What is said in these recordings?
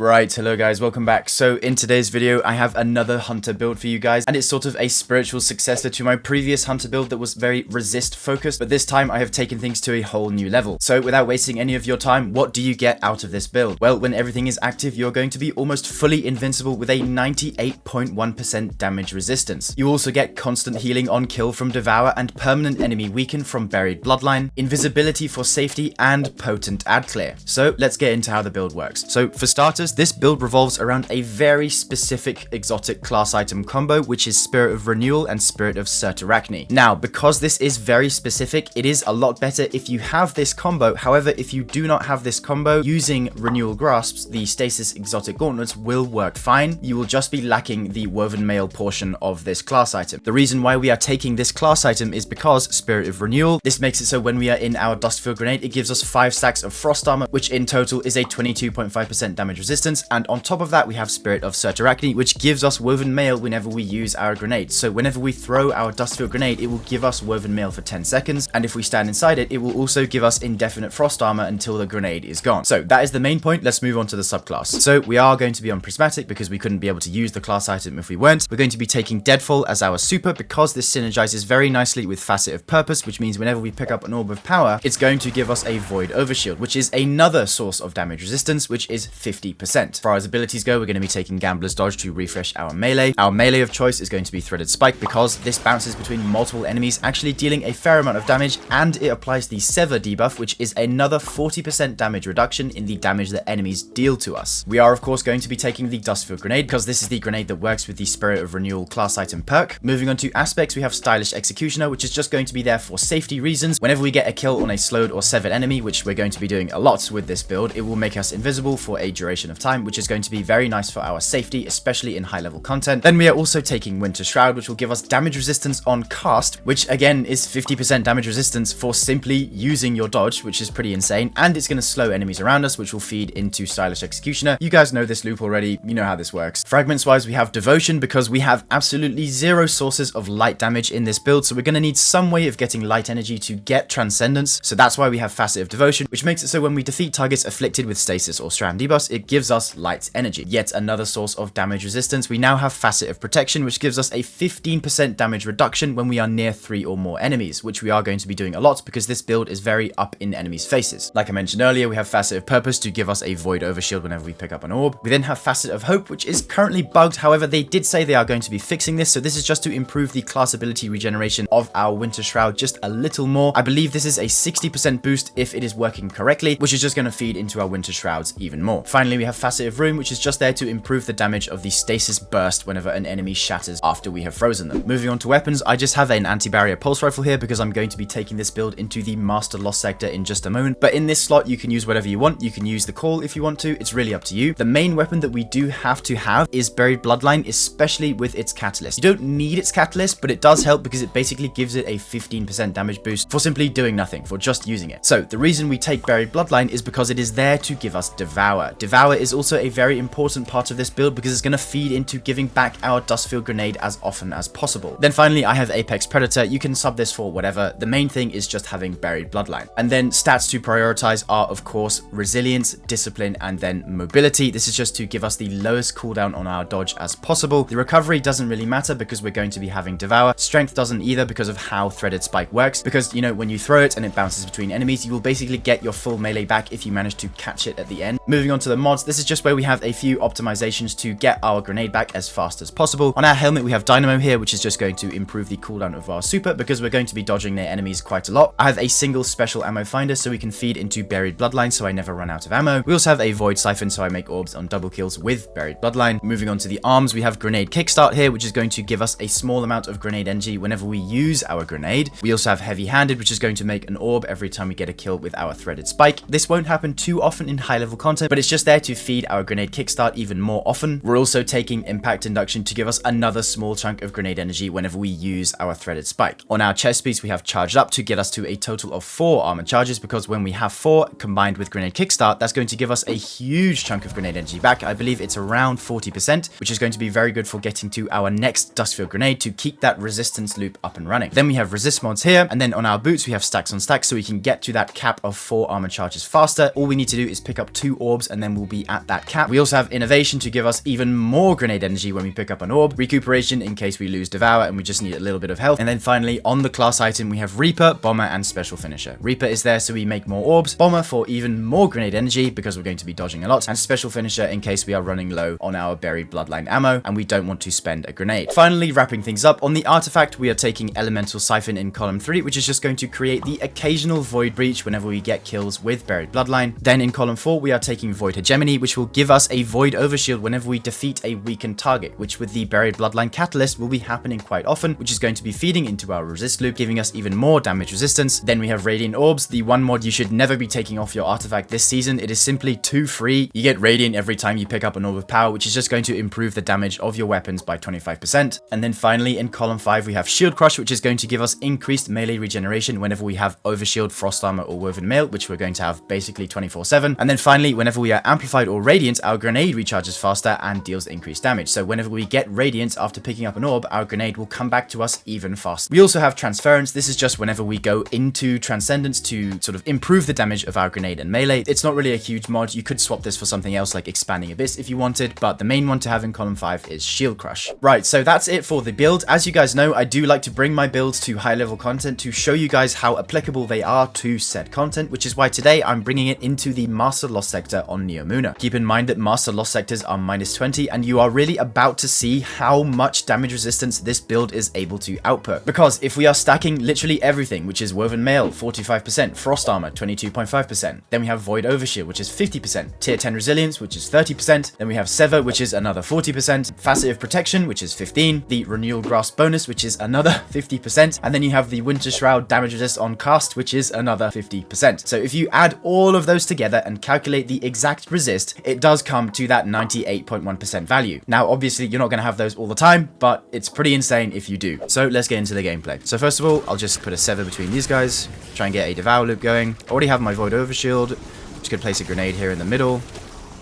Right, hello guys, welcome back. So in today's video, I have another hunter build for you guys, and it's sort of a spiritual successor to my previous hunter build that was very resist focused, but this time I have taken things to a whole new level. So without wasting any of your time, what do you get out of this build? Well, when everything is active, you're going to be almost fully invincible with a 98.1% damage resistance. You also get constant healing on kill from Devour and permanent enemy weaken from Buried Bloodline, invisibility for safety, and potent ad clear. So let's get into how the build works. So for starters, this build revolves around a very specific exotic class item combo, which is Spirit of Renewal and Spirit of Cyrtarachne. Now, because this is very specific, it is a lot better if you have this combo. However, if you do not have this combo, using Renewal Grasps, the Stasis exotic gauntlets will work fine. You will just be lacking the woven mail portion of this class item. The reason why we are taking this class item is because Spirit of Renewal, this makes it so when we are in our Duskfield Grenade, it gives us 5 stacks of frost armor, which in total is a 22.5% damage resistance. And on top of that, we have Spirit of Cyrtarachne, which gives us woven mail whenever we use our grenade. So whenever we throw our Duskfield Grenade, it will give us woven mail for 10 seconds. And if we stand inside it, it will also give us indefinite frost armor until the grenade is gone. So that is the main point. Let's move on to the subclass. So we are going to be on Prismatic because we couldn't be able to use the class item if we weren't. We're going to be taking Deadfall as our super because this synergizes very nicely with Facet of Purpose, which means whenever we pick up an orb of power, it's going to give us a Void Overshield, which is another source of damage resistance, which is 50%. As far as abilities go, we're going to be taking Gambler's Dodge to refresh our melee. Our melee of choice is going to be Threaded Spike because this bounces between multiple enemies, actually dealing a fair amount of damage, and it applies the Sever debuff, which is another 40% damage reduction in the damage that enemies deal to us. We are of course going to be taking the Duskfield Grenade because this is the grenade that works with the Spirit of Renewal class item perk. Moving on to aspects, we have Stylish Executioner, which is just going to be there for safety reasons. Whenever we get a kill on a slowed or severed enemy, which we're going to be doing a lot with this build, it will make us invisible for a duration of time, which is going to be very nice for our safety, especially in high level content. Then we are also taking Winter Shroud, which will give us damage resistance on cast, which again is 50% damage resistance for simply using your dodge, which is pretty insane, and it's going to slow enemies around us, which will feed into Stylish Executioner. You guys know this loop already, you know how this works. Fragments wise, we have Devotion because we have absolutely zero sources of light damage in this build, so we're going to need some way of getting light energy to get Transcendence, so that's why we have Facet of Devotion, which makes it so when we defeat targets afflicted with stasis or strand debuffs, it gives us light energy. Yet another source of damage resistance, we now have Facet of Protection, which gives us a 15% damage reduction when we are near 3 or more enemies, which we are going to be doing a lot because this build is very up in enemies' faces. Like I mentioned earlier, we have Facet of Purpose to give us a Void Overshield whenever we pick up an orb. We then have Facet of Hope, which is currently bugged. However, they did say they are going to be fixing this, so this is just to improve the class ability regeneration of our Winter Shroud just a little more. I believe this is a 60% boost if it is working correctly, which is just going to feed into our Winter Shrouds even more. Finally, we have Facet of Room, which is just there to improve the damage of the stasis burst whenever an enemy shatters after we have frozen them. Moving on to weapons, I just have an anti-barrier pulse rifle here because I'm going to be taking this build into the Master Lost sector in just a moment, but in this slot you can use whatever you want. You can use the call if you want to, it's really up to you. The main weapon that we do have to have is Buried Bloodline, especially with its catalyst. You don't need its catalyst, but it does help because it basically gives it a 15% damage boost for simply doing nothing, for just using it. So the reason we take Buried Bloodline is because it is there to give us Devour. Devour is also a very important part of this build because it's going to feed into giving back our Duskfield Grenade as often as possible. Then finally, I have Apex Predator. You can sub this for whatever. The main thing is just having Buried Bloodline. And then stats to prioritize are, of course, Resilience, Discipline, and then Mobility. This is just to give us the lowest cooldown on our dodge as possible. The recovery doesn't really matter because we're going to be having Devour. Strength doesn't either because of how Threaded Spike works, because, you know, when you throw it and it bounces between enemies, you will basically get your full melee back if you manage to catch it at the end. Moving on to the mods, this is just where we have a few optimizations to get our grenade back as fast as possible. On our helmet, we have Dynamo here, which is just going to improve the cooldown of our super because we're going to be dodging their enemies quite a lot. I have a single special ammo finder so we can feed into Buried Bloodline so I never run out of ammo. We also have a Void Siphon so I make orbs on double kills with Buried Bloodline. Moving on to the arms, we have Grenade Kickstart here, which is going to give us a small amount of grenade energy whenever we use our grenade. We also have Heavy Handed, which is going to make an orb every time we get a kill with our Threaded Spike. This won't happen too often in high level content, but it's just there to feed our Grenade Kickstart even more often. We're also taking Impact Induction to give us another small chunk of grenade energy whenever we use our Threaded Spike. On our chest piece, we have Charged Up to get us to a total of 4 armor charges because when we have 4 combined with Grenade Kickstart, that's going to give us a huge chunk of grenade energy back. I believe it's around 40%, which is going to be very good for getting to our next Duskfield Grenade to keep that resistance loop up and running. Then we have Resist mods here, and then on our boots, we have Stacks on Stacks so we can get to that cap of 4 armor charges faster. All we need to do is pick up 2 orbs and then we'll be at that cap. We also have Innovation to give us even more grenade energy when we pick up an orb, Recuperation in case we lose Devour and we just need a little bit of health, and then finally on the class item we have Reaper, Bomber, and Special Finisher. Reaper is there so we make more orbs, Bomber for even more grenade energy because we're going to be dodging a lot, and Special Finisher in case we are running low on our Buried Bloodline ammo and we don't want to spend a grenade. Finally, wrapping things up, on the artifact we are taking Elemental Siphon in column 3, which is just going to create the occasional Void Breach whenever we get kills with Buried Bloodline. Then in column 4 we are taking Void Hegemony, which will give us a Void Overshield whenever we defeat a weakened target, which with the Buried Bloodline catalyst will be happening quite often, which is going to be feeding into our resist loop, giving us even more damage resistance. Then we have Radiant Orbs, the one mod you should never be taking off your artifact this season. It is simply too free. You get Radiant every time you pick up an Orb of Power, which is just going to improve the damage of your weapons by 25%. And then finally in column 5 we have Shield Crush, which is going to give us increased melee regeneration whenever we have Overshield, Frost Armor, or Woven Mail, which we're going to have basically 24/7. And then finally, whenever we are Amplified or Radiant, our grenade recharges faster and deals increased damage. So whenever we get Radiant after picking up an orb, our grenade will come back to us even faster. We also have Transference. This is just whenever we go into Transcendence to sort of improve the damage of our grenade and melee. It's not really a huge mod. You could swap this for something else like Expanding Abyss if you wanted, but the main one to have in column 5 is Shield Crush. Right, so that's it for the build. As you guys know, I do like to bring my builds to high level content to show you guys how applicable they are to said content, which is why today I'm bringing it into the Master Lost Sector on Neomuna. Keep in mind that Master Lost Sectors are -20 and you are really about to see how much damage resistance this build is able to output. Because if we are stacking literally everything, which is Woven Mail 45%, Frost Armor 22.5%, then we have Void Overshield, which is 50%, Tier 10 Resilience, which is 30%, then we have Sever, which is another 40%, Facet of Protection, which is 15%, the Renewal Grasps bonus, which is another 50%, and then you have the Winter Shroud damage resist on cast, which is another 50%. So if you add all of those together and calculate the exact resist, it does come to that 98.1% value. Now, obviously, you're not going to have those all the time, but it's pretty insane if you do. So let's get into the gameplay. So first of all, I'll just put a Sever between these guys, try and get a Devour loop going. I already have my Void Overshield. I'm just going to place a grenade here in the middle.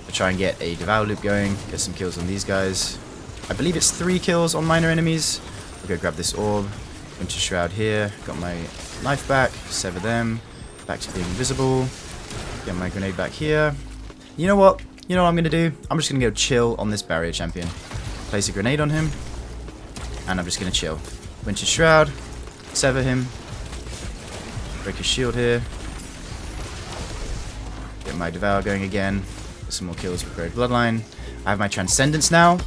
I'll try and get a Devour loop going, get some kills on these guys. I believe it's 3 kills on minor enemies. I'll go grab this orb. Winter Shroud here. Got my knife back. Sever them. Back to being invisible. Get my grenade back here. You know what? You know what I'm going to do? I'm just going to go chill on this barrier champion. Place a grenade on him. And I'm just going to chill. Winter Shroud. Sever him. Break his shield here. Get my Devour going again. Get some more kills with Buried Bloodline. I have my Transcendence now.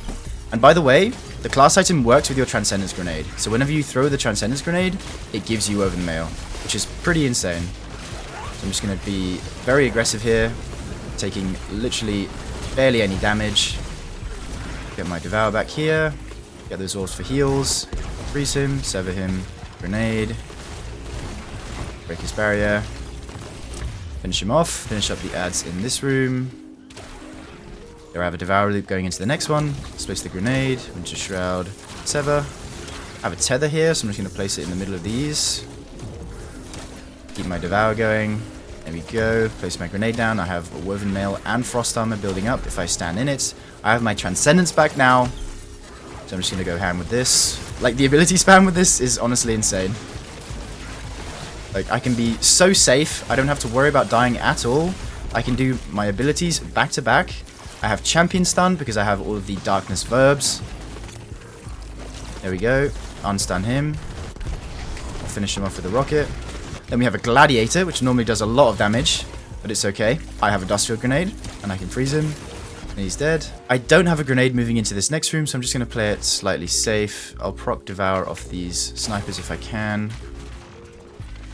And by the way, the class item works with your Transcendence Grenade. So whenever you throw the Transcendence Grenade, it gives you Woven Mail, which is pretty insane. So I'm just going to be very aggressive here, taking literally barely any damage. Get my Devour back here. Get those orbs for heals. Freeze him, sever him, grenade. Break his barrier. Finish him off. Finish up the ads in this room. There I have a Devour loop going into the next one. Let's place the grenade, Winter Shroud, Sever. I have a tether here, so I'm just going to place it in the middle of these. Keep my Devour going. There we go. Place my grenade down. I have a Woven Mail and Frost Armor building up if I stand in it. I have my Transcendence back now. So I'm just going to go ham with this. Like, the ability spam with this is honestly insane. Like, I can be so safe. I don't have to worry about dying at all. I can do my abilities back to back. I have Champion Stun because I have all of the Darkness verbs. There we go. Unstun him. I'll finish him off with a rocket. Then we have a Gladiator, which normally does a lot of damage, but it's okay. I have a Duskfield Grenade, and I can freeze him. And he's dead. I don't have a grenade moving into this next room, so I'm just going to play it slightly safe. I'll proc Devour off these snipers if I can.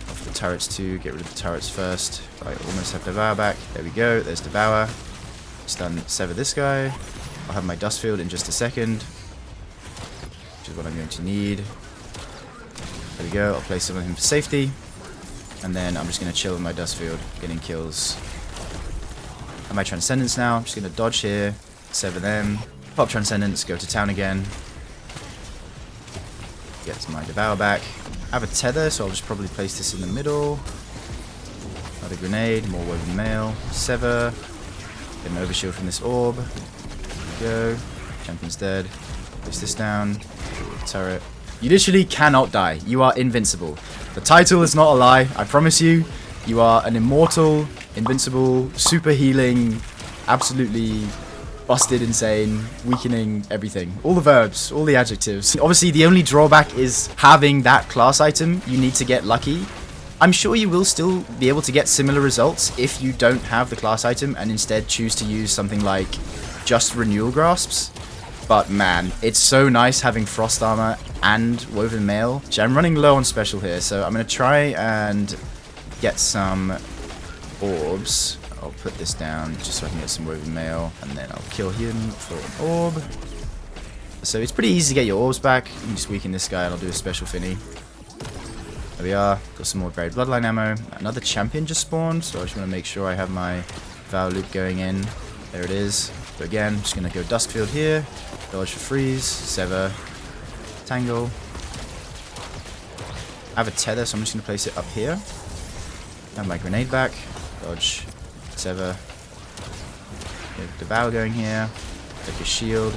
Off the turrets too. Get rid of the turrets first. I almost have Devour back. There we go. There's Devour. Stun, sever this guy. I'll have my Duskfield in just a second, which is what I'm going to need. There we go. I'll place some of him for safety. And then I'm just going to chill with my Duskfield, getting kills. I have my Transcendence now. I'm just going to dodge here, sever them, pop Transcendence, go to town again. Get my Devour back. I have a tether, so I'll just probably place this in the middle. Another grenade, more Woven Mail, sever. Get an Overshield from this orb. There we go. Champion's dead. Place this down. Turret. You literally cannot die. You are invincible. The title is not a lie. I promise you. You are an immortal, invincible, super healing, absolutely busted, insane, weakening, everything. All the verbs, all the adjectives. Obviously, the only drawback is having that class item. You need to get lucky. I'm sure you will still be able to get similar results if you don't have the class item and instead choose to use something like just Renewal Grasps. But man, it's so nice having Frost Armor and Woven Mail. Actually, I'm running low on special here, so I'm going to try and get some orbs. I'll put this down just so I can get some Woven Mail, and then I'll kill him for an orb. So it's pretty easy to get your orbs back. You can just weaken this guy and I'll do a special finny. There we are. Got some more Buried Bloodline ammo. Another champion just spawned, so I just want to make sure I have my Vow loop going in. There it is. So again, I'm just going to go Duskfield here. Dodge for freeze. Sever. Tangle. I have a tether, so I'm just going to place it up here. Have my grenade back. Dodge. Sever. Get Devour going here. Take a shield.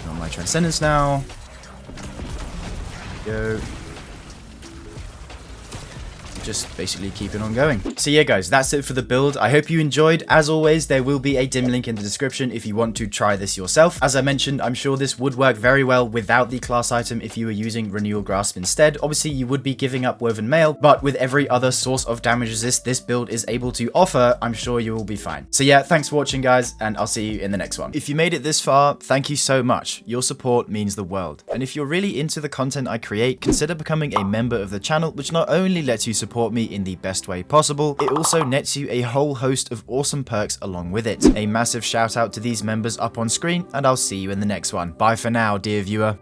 On my Transcendence now. Go. Just basically keep it on going. So yeah guys, that's it for the build. I hope you enjoyed. As always, there will be a dim link in the description if you want to try this yourself. As I mentioned, I'm sure this would work very well without the class item if you were using Renewal Grasp instead. Obviously, you would be giving up Woven Mail, but with every other source of damage resist this build is able to offer, I'm sure you will be fine. So yeah, thanks for watching guys, and I'll see you in the next one. If you made it this far, thank you so much. Your support means the world. And if you're really into the content I create, consider becoming a member of the channel, which not only lets you support me in the best way possible, it also nets you a whole host of awesome perks along with it. A massive shout out to these members up on screen, and I'll see you in the next one. Bye for now, dear viewer.